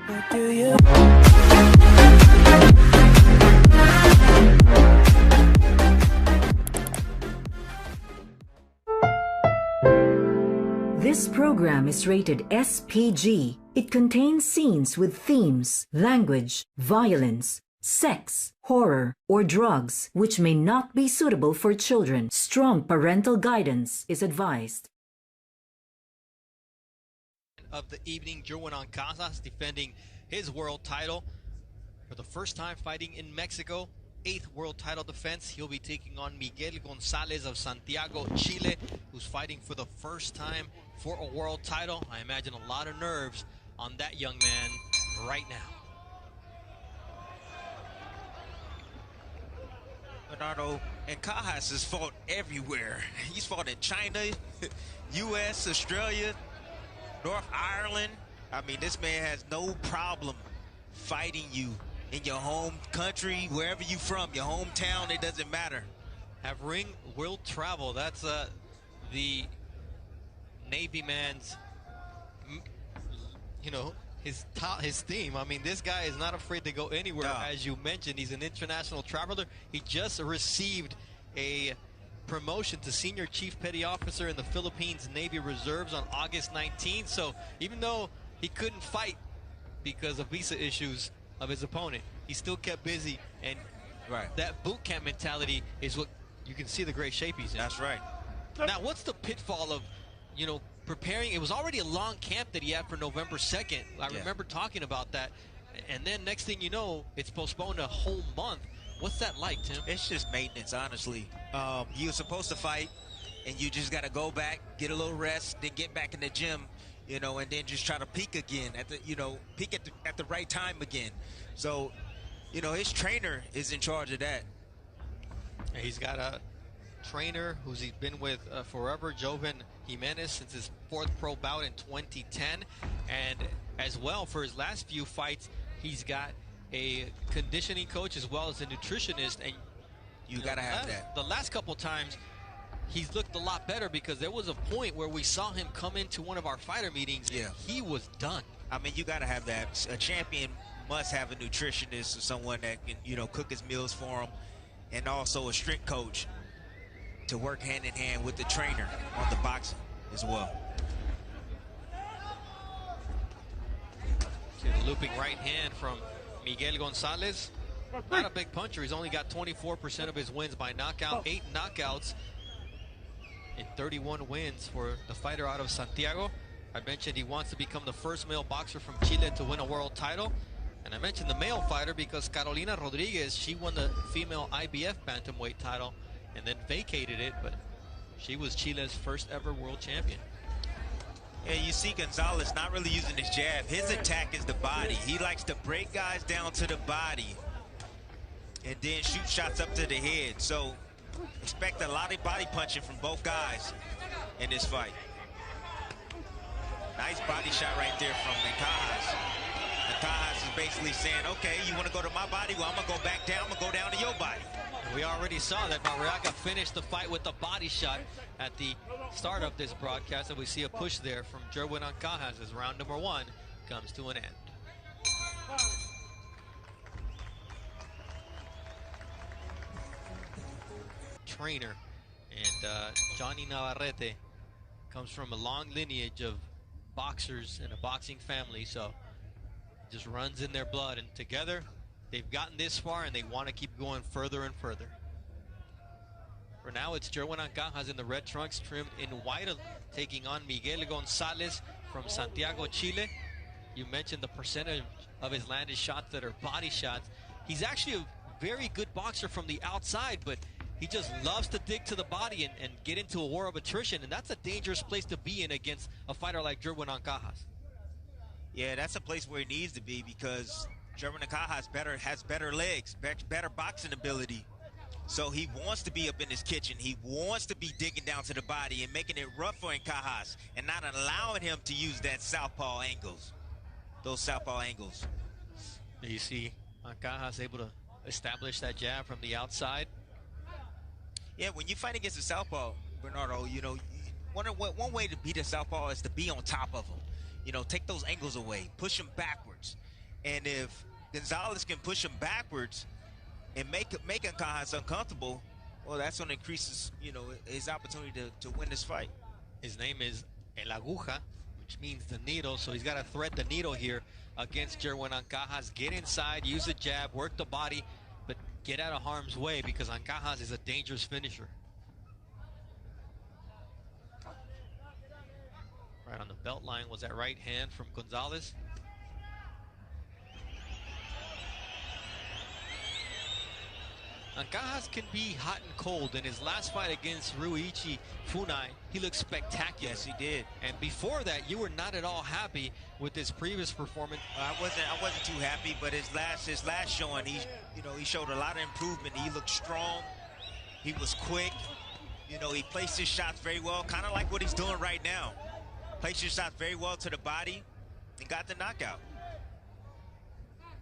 What do you? This program is rated SPG. It contains scenes with themes, language, violence, sex, horror, or drugs, which may not be suitable for children. Strong parental guidance is advised. Of the evening, Jerwin Ancajas defending his world title for the first time fighting in Mexico. 8th world title defense. He'll be taking on Miguel Gonzalez of Santiago, Chile, who's fighting for the first time for a world title. I imagine a lot of nerves on that young man right now. Bernardo, Ancajas has fought everywhere. He's fought in China, U.S., Australia, North Ireland. I mean, this man has no problem fighting you in your home country, wherever you from, your hometown, it doesn't matter. Have ring will travel. That's the Navy man's, his theme. I mean, this guy is not afraid to go anywhere. No. As you mentioned, he's an international traveler. He just received a promotion to Senior Chief Petty Officer in the Philippines Navy Reserves on August 19th. So even though he couldn't fight because of visa issues of his opponent, he still kept busy, and that boot camp mentality is what you can see the great shape he's in. That's right. Now, what's the pitfall of, preparing? It was already a long camp that he had for November 2nd. I remember talking about that, and then next thing you know, it's postponed a whole month. What's that like, Tim? It's just maintenance, honestly. You're supposed to fight, and you just got to go back, get a little rest, then get back in the gym, and then just try to peak again peak at the right time again. So, his trainer is in charge of that. He's got a trainer who's he's been with forever, Joven Jimenez, since his 4th pro bout in 2010. And as well, for his last few fights, he's got a conditioning coach as well as a nutritionist. And you got to have that. The last couple times, he's looked a lot better, because there was a point where we saw him come into one of our fighter meetings and he was done. I mean, you got to have that. A champion must have a nutritionist or someone that can, cook his meals for him, and also a strength coach to work hand in hand with the trainer on the boxing as well. See the looping right hand from Miguel Gonzalez. Not a big puncher. He's only got 24% of his wins by knockout, 8 knockouts and 31 wins for the fighter out of Santiago. I mentioned he wants to become the first male boxer from Chile to win a world title. And I mentioned the male fighter because Carolina Rodriguez, she won the female IBF bantamweight title and then vacated it, but she was Chile's first ever world champion. And you see Gonzalez not really using his jab. His attack is the body. He likes to break guys down to the body and then shoot shots up to the head. So expect a lot of body punching from both guys in this fight. Nice body shot right there from Ancajas. Ancajas is basically saying, okay, you want to go to my body? Well, I'm going to go back down. I'm going to go down to your body. We already saw that Marriaga finished the fight with a body shot at the start of this broadcast, and we see a push there from Jerwin Ancajas as round number 1 comes to an end. Trainer, and Johnny Navarrete comes from a long lineage of boxers and a boxing family, so it just runs in their blood, and together they've gotten this far and they want to keep going further and further. For now, it's Jerwin Ancajas in the red trunks trimmed in white, taking on Miguel Gonzalez from Santiago, Chile. You mentioned the percentage of his landed shots that are body shots. He's actually a very good boxer from the outside, but he just loves to dig to the body and get into a war of attrition, and that's a dangerous place to be in against a fighter like Jerwin Ancajas. Yeah, that's a place where he needs to be, because Jerwin Ancajas has better legs, better boxing ability. So he wants to be up in his kitchen. He wants to be digging down to the body and making it rough for Ancajas and not allowing him to use that southpaw angles, those southpaw angles. You see Ancajas able to establish that jab from the outside. Yeah, when you fight against a southpaw, Bernardo, one way to beat a southpaw is to be on top of him. Take those angles away, push him backwards, And if Gonzalez can push him backwards and make Ancajas uncomfortable, well, that's going to increase his, his opportunity to win this fight. His name is El Aguja, which means the needle, so he's got to thread the needle here against Jerwin Ancajas. Get inside, use the jab, work the body, but get out of harm's way because Ancajas is a dangerous finisher. Right on the belt line was that right hand from Gonzalez. Ancajas can be hot and cold. In his last fight against Ryuichi Funai, he looked spectacular. Yes, he did. And before that, you were not at all happy with his previous performance. I wasn't too happy, but his last showing, he showed a lot of improvement. He looked strong. He was quick. He placed his shots very well, kind of like what he's doing right now. Placed his shots very well to the body and got the knockout.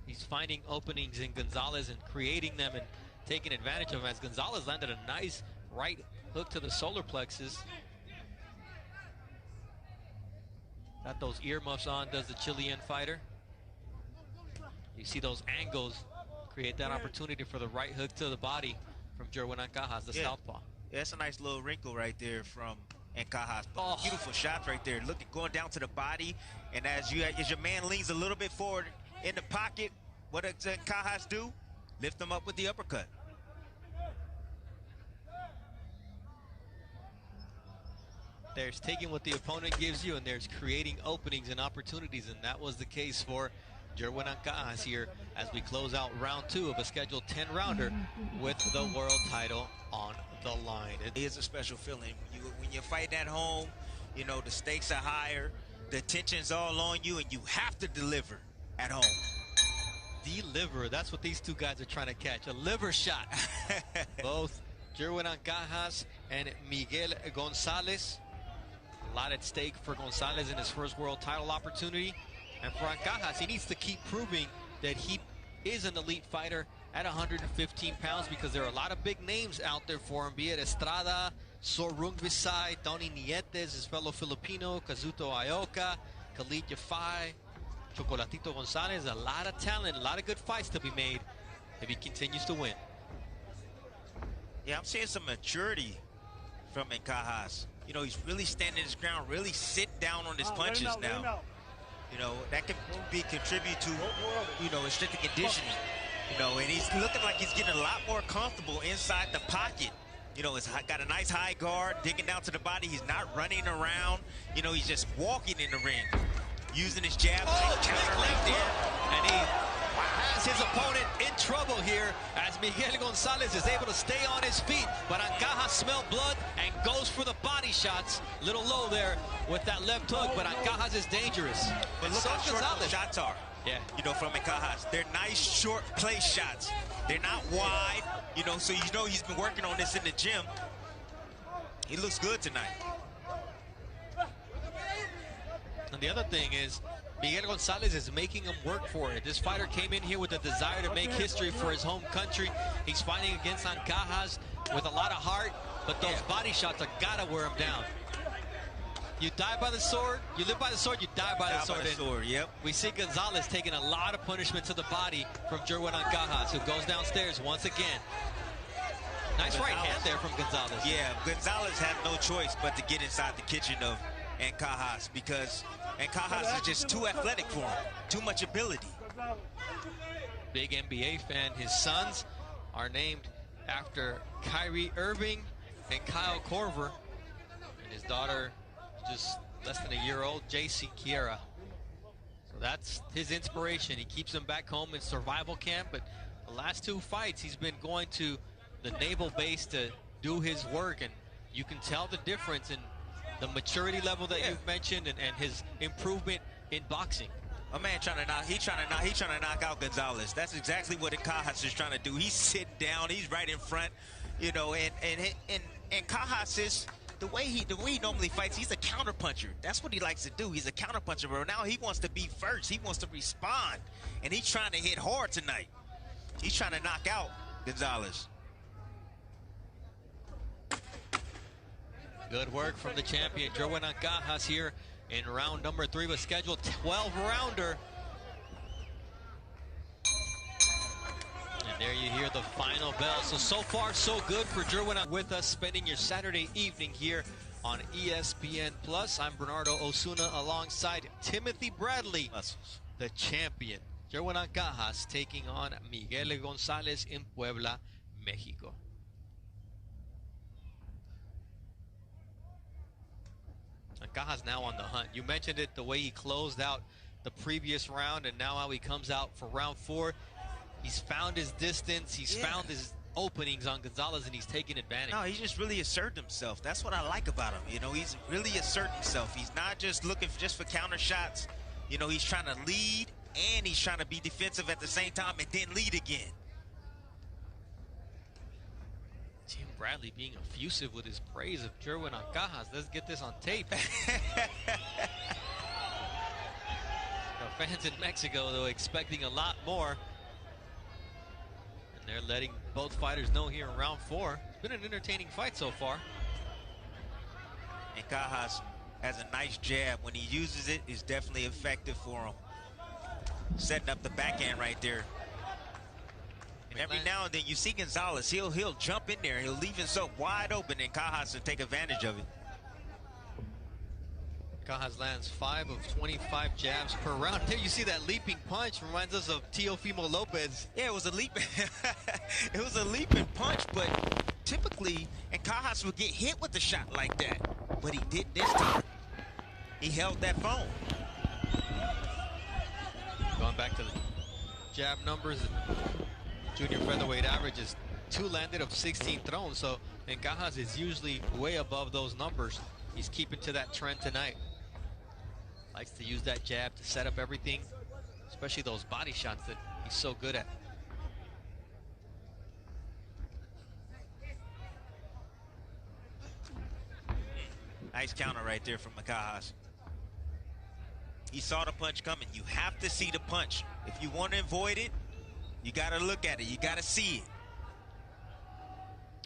He's finding openings in Gonzalez and creating them and taking advantage of him as Gonzalez landed a nice right hook to the solar plexus. Got those earmuffs on, does the Chilean fighter. You see those angles create that opportunity for the right hook to the body from Jerwin Ancajas, the southpaw. Yeah, that's a nice little wrinkle right there from Ancajas. Oh. Beautiful shots right there. Looking, going down to the body, and as your man leans a little bit forward in the pocket, what does Ancajas do? Lift him up with the uppercut. There's taking what the opponent gives you, and there's creating openings and opportunities, and that was the case for Jerwin Ancajas here as we close out round 2 of a scheduled 10-rounder with the world title on the line. It is a special feeling. When you're fighting at home, the stakes are higher, the tension's all on you, and you have to deliver at home. Deliver, that's what these two guys are trying to catch, a liver shot. Both Jerwin Ancajas and Miguel Gonzalez. A lot at stake for Gonzalez in his first world title opportunity. And for Ancajas, he needs to keep proving that he is an elite fighter at 115 pounds because there are a lot of big names out there for him, be it Estrada, Sorung Visay, Tony Nietes, his fellow Filipino, Kazuto Ioka, Khalid Yafai, Chocolatito Gonzalez. A lot of talent, a lot of good fights to be made if he continues to win. Yeah, I'm seeing some maturity from Ancajas. He's really standing his ground, really sitting down on his punches now. That could contribute to, his strength and conditioning. And he's looking like he's getting a lot more comfortable inside the pocket. He's got a nice high guard, digging down to the body. He's not running around. He's just walking in the ring, using his jab. Counter right there. And he has his opponent in trouble here as Miguel Gonzalez is able to stay on his feet. But Ancajas smelled blood and goes for the body shots. Little low there with that left hook, but Ancajas is dangerous. But look how short those shots are. Yeah. From Ancajas. They're nice short place shots. They're not wide, so he's been working on this in the gym. He looks good tonight. And the other thing is, Miguel Gonzalez is making him work for it. This fighter came in here with a desire to make history for his home country. He's fighting against Ancajas with a lot of heart, but those body shots have got to wear him down. You die by the sword, you live by the sword, you die by the sword. Yep. We see Gonzalez taking a lot of punishment to the body from Jerwin Ancajas, who goes downstairs once again. Nice right hand there from Gonzalez. Yeah, Gonzalez had no choice but to get inside the kitchen of Ancajas because Ancajas is just too athletic for him, too much ability. Big NBA fan. His sons are named after Kyrie Irving and Kyle Korver. And his daughter, just less than a year old, JC Kiera. So that's his inspiration. He keeps him back home in survival camp, but the last 2 fights he's been going to the naval base to do his work, and you can tell the difference in the maturity level that you've mentioned and his improvement in boxing. A man trying to knock out Gonzalez. That's exactly what Ancajas is trying to do. He's sitting down, he's right in front, and Ancajas is the way he normally fights. He's a counterpuncher. That's what he likes to do. He's a counterpuncher, but now he wants to be first. He wants to respond, and he's trying to hit hard tonight. He's trying to knock out Gonzalez. Good work from the champion, Jerwin Ancajas, here in round number 3 of a scheduled 12-rounder. the final bell. So far, so good for Jerwin with us, spending your Saturday evening here on ESPN Plus. I'm Bernardo Osuna alongside Timothy Bradley, the champion. Jerwin Ancajas taking on Miguel Gonzalez in Puebla, Mexico. Ancajas now on the hunt. You mentioned it, the way he closed out the previous round, and now how he comes out for round 4. He's found his distance. He's found his openings on Gonzalez, and he's taking advantage. No, he just really asserted himself. That's what I like about him. You know, he's really asserting himself. He's not just looking just for counter shots. You know, he's trying to lead, and he's trying to be defensive at the same time and then lead again. Tim Bradley being effusive with his praise of Jerwin Ancajas. Let's get this on tape. The fans in Mexico, though, expecting a lot more. And they're letting both fighters know here in round 4. It's been an entertaining fight so far. Ancajas has a nice jab. When he uses it, it's definitely effective for him. Setting up the backhand right there. And every now and then you see Gonzalez, he'll jump in there, he'll leave himself wide open, and Ancajas will take advantage of it. Ancajas lands 5 of 25 jabs per round. There you see that leaping punch, reminds us of Teofimo Lopez. Yeah, it was a leap. It was a leaping punch, but typically Ancajas would get hit with a shot like that, but he didn't this time. He held that phone. Going back to the jab numbers, junior featherweight average is 2 landed of 16 thrown, so Ancajas is usually way above those numbers. He's keeping to that trend tonight. Likes to use that jab to set up everything, especially those body shots that he's so good at. Nice counter right there from Ancajas. He saw the punch coming. You have to see the punch. If you want to avoid it, you got to look at it. You got to see it.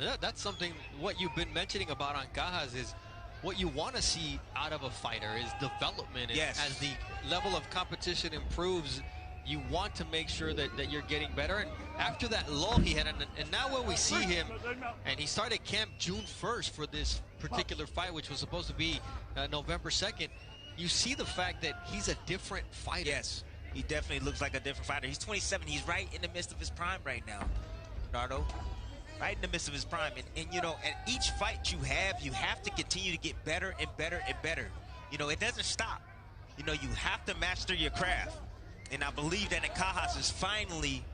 Yeah, that's something, what you've been mentioning about Ancajas is what you want to see out of a fighter is development. And as the level of competition improves, you want to make sure that you're getting better. And after that lull he had, and now when we see him, and he started camp June 1st for this particular fight, which was supposed to be November 2nd, you see the fact that he's a different fighter. Yes, he definitely looks like a different fighter. He's 27. He's right in the midst of his prime right now, Nardo. Right in the midst of his prime. And you know, at each fight you have to continue to get better and better and better. You know, it doesn't stop. You know, you have to master your craft. And I believe that Ancajas is finally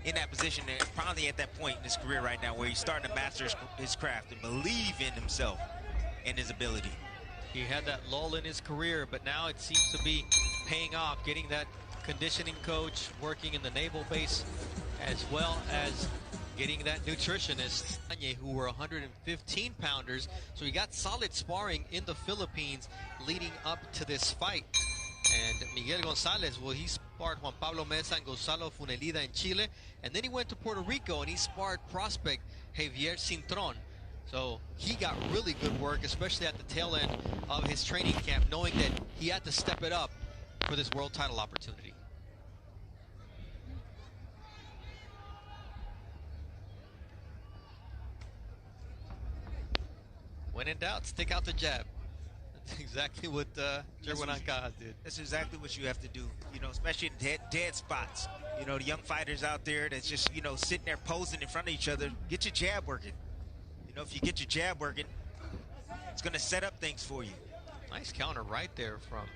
in that position, and probably at that point in his career right now where he's starting to master his craft and believe in himself and his ability. He had that lull in his career, but now it seems to be paying off, getting that conditioning coach, working in the naval base, as well as getting that nutritionist, who were 115-pounders. So he got solid sparring in the Philippines leading up to this fight. And Miguel Gonzalez, well, he sparred Juan Pablo Mesa and Gonzalo Funelida in Chile. And then he went to Puerto Rico and he sparred prospect Javier Cintron. So he got really good work, especially at the tail end of his training camp, knowing that he had to step it up for this world title opportunity. When in doubt, stick out the jab. That's exactly what Jerwin Ancajas did. That's exactly what you have to do, you know, especially in dead spots. You know, the young fighters out there that's just, you know, sitting there posing in front of each other. Get your jab working. You know, if you get your jab working, it's going to set up things for you. Nice counter right there from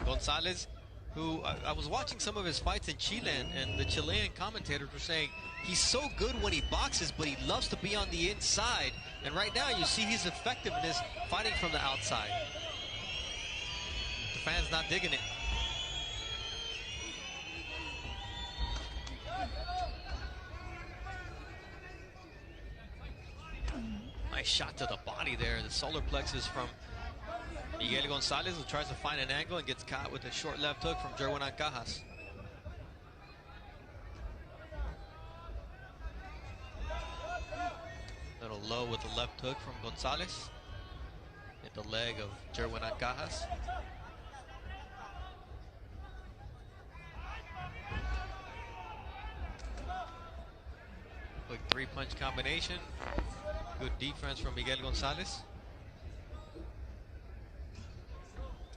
Gonzalez, who I was watching some of his fights in Chile, and the Chilean commentators were saying he's so good when he boxes, but he loves to be on the inside. And right now you see his effectiveness fighting from the outside. The fans not digging it. Nice shot to the body there. The solar plexus from Miguel Gonzalez, who tries to find an angle and gets caught with a short left hook from Jerwin Ancajas. Little low with the left hook from Gonzalez. Hit the leg of Jerwin Ancajas. Quick three-punch combination. Good defense from Miguel Gonzalez.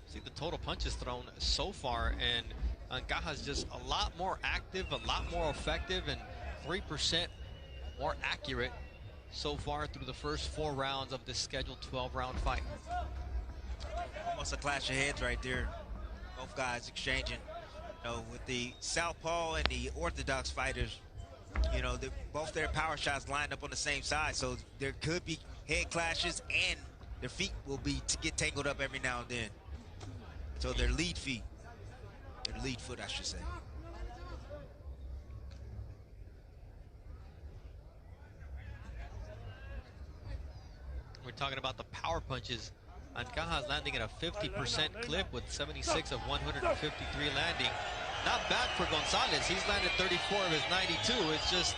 See the total punches thrown so far, and Ancajas just a lot more active, a lot more effective, and 3% more accurate so far through the first 4 rounds of this scheduled 12-round fight. Almost a clash of heads right there. Both guys exchanging. You know, with the southpaw and the orthodox fighters, you know, both their power shots lined up on the same side, so there could be head clashes, and their feet will get tangled up every now and then. So their lead foot, I should say. We're talking about the power punches. Ancajas landing at a 50% clip with 76 of 153 landing. Not bad for Gonzalez. He's landed 34 of his 92. It's just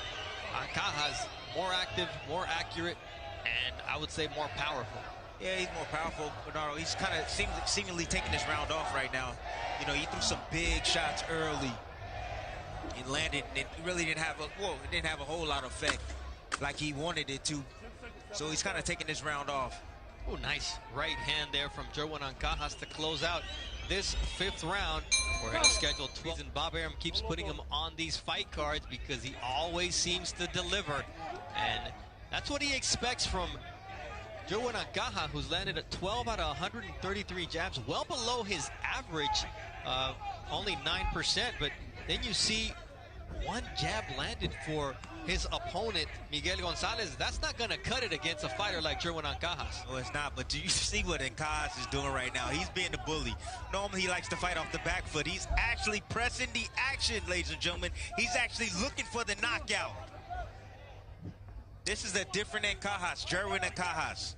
Ancajas more active, more accurate, and I would say more powerful. Yeah, he's more powerful, Bernardo. He's kind of seemingly taking this round off right now. You know, he threw some big shots early and landed, and it really didn't have a whole lot of effect like he wanted it to. So he's kind of taking this round off. Oh, nice right hand there from Jerwin Ancajas to close out this 5th round. We're going to schedule 12, and Bob Arum keeps putting him on these fight cards because he always seems to deliver, and that's what he expects from Jerwin Ancajas, who's landed at 12 out of 133 jabs, well below his average, only 9%. But then you see 1 jab landed for his opponent, Miguel Gonzalez. That's not going to cut it against a fighter like Jerwin Ancajas. No, it's not, but do you see what Ancajas is doing right now? He's being the bully. Normally, he likes to fight off the back foot. He's actually pressing the action, ladies and gentlemen. He's actually looking for the knockout. This is a different Ancajas, Jerwin Ancajas.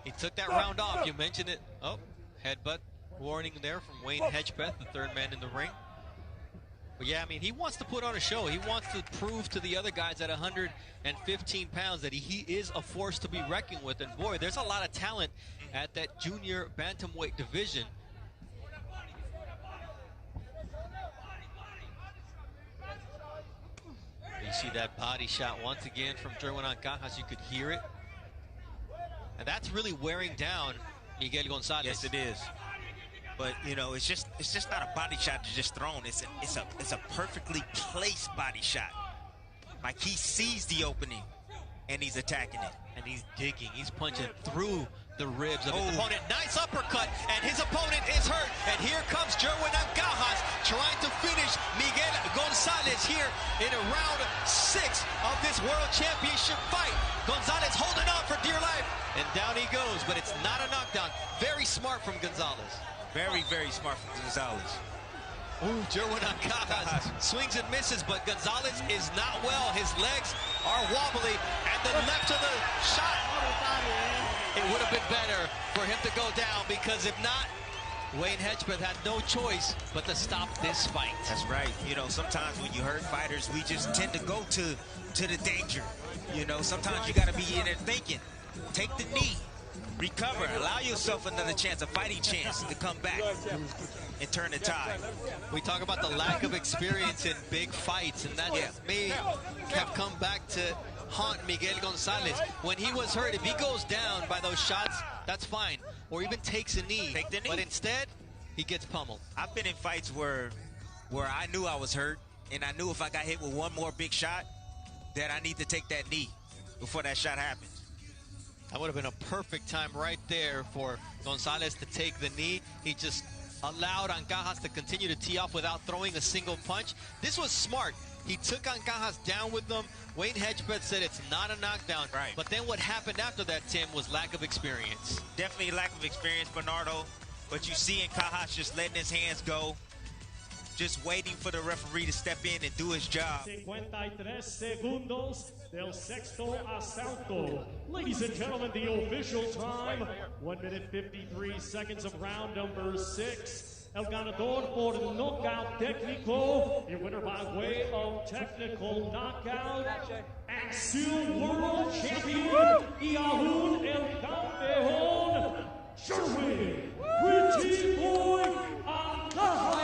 He took that round off. You mentioned it. Oh, headbutt warning there from Wayne Hedgepeth, the 3rd man in the ring. But yeah, I mean, he wants to put on a show. He wants to prove to the other guys at 115 pounds that he is a force to be reckoned with. And boy, there's a lot of talent at that junior bantamweight division. You see that body shot once again from Jerwin Ancajas. You could hear it. And that's really wearing down Miguel Gonzalez. Yes, it is. But you know, it's just not a body shot that's just thrown. It's a perfectly placed body shot. Like he sees the opening and he's attacking it. And he's digging. He's punching through the ribs of his opponent. Nice uppercut, and his opponent is hurt. And here comes Jerwin Ancajas trying to finish Miguel Gonzalez here in a round 6 of this World Championship fight. Gonzalez holding on for dear life, and down he goes, but it's not a knockdown. Very smart from Gonzalez. Very, very smart from Gonzalez. Ooh, Jerwin Ancajas swings and misses, but Gonzalez is not well. His legs are wobbly, and the left of the shot. It would have been better for him to go down, because if not, Wayne Hedgepeth had no choice but to stop this fight. That's right. You know, sometimes when you hurt fighters, we just tend to go to the danger. You know, sometimes you got to be in there thinking, take the knee, recover, allow yourself another chance, a fighting chance to come back and turn the tide. We talk about the lack of experience in big fights, and that may have come back to haunt Miguel Gonzalez. When he was hurt, if he goes down by those shots, that's fine. Or even takes a knee. Take the knee. But instead, he gets pummeled. I've been in fights where I knew I was hurt, and I knew if I got hit with one more big shot, that I need to take that knee before that shot happens. That would have been a perfect time right there for Gonzalez to take the knee. He just allowed Ancajas to continue to tee off without throwing a single punch. This was smart. He took Ancajas down with them. Wayne Hedgepeth said it's not a knockdown. Right. But then what happened after that, Tim, was lack of experience. Definitely lack of experience, Bernardo. But you see Ancajas just letting his hands go, just waiting for the referee to step in and do his job. 53 segundos del sexto asalto. Ladies and gentlemen, the official time, 1 minute 53 seconds of round number 6. El ganador por knockout técnico, your winner by way of technical knockout, and still world champion, y aún el campeón, Jerwin, Pretty Boy Ancajas.